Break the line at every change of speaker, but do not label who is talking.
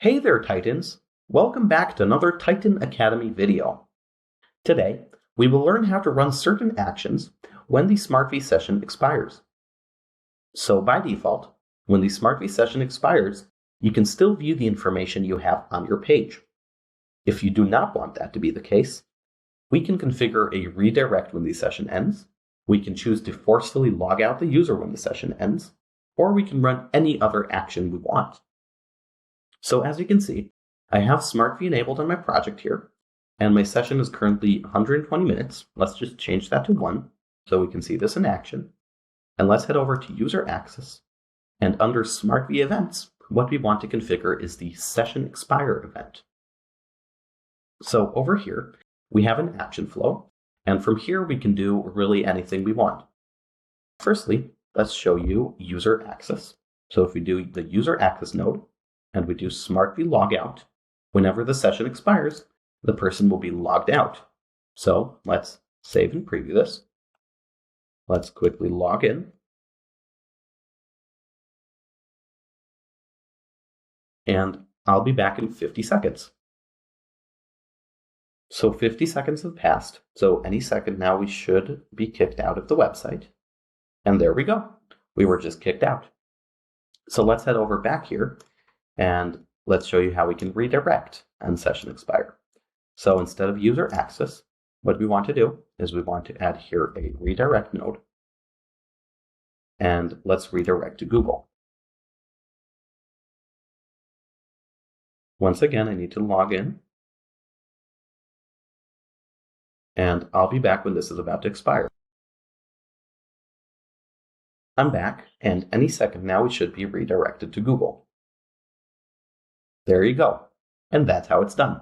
Hey there, Titans! Welcome back to another Titan Academy video. Today, we will learn how to run certain actions when the SmartV session expires. So by default, when the SmartV session expires, you can still view the information you have on your page. If you do not want that to be the case, we can configure a redirect when the session ends, we can choose to forcefully log out the user when the session ends, or we can run any other action we want. So as you can see, I have SmartV enabled on my project here, and my session is currently 120 minutes. Let's just change that to 1 so we can see this in action. And let's head over to User Access. And under SmartV Events, what we want to configure is the Session Expire event. So over here, we have an action flow, and from here we can do really anything we want. Firstly, let's show you User Access. So if we do the User Access node, and we do SmartV logout, whenever the session expires, the person will be logged out. So let's save and preview this. Let's quickly log in. And I'll be back in 50 seconds. So 50 seconds have passed. So any second now we should be kicked out of the website. And there we go. We were just kicked out. So let's head over back here. And let's show you how we can redirect on session expire. So instead of user access, what we want to do is we want to add here a redirect node. And let's redirect to Google. Once again, I need to log in. And I'll be back when this is about to expire. I'm back, and any second now we should be redirected to Google. There you go. And that's how it's done.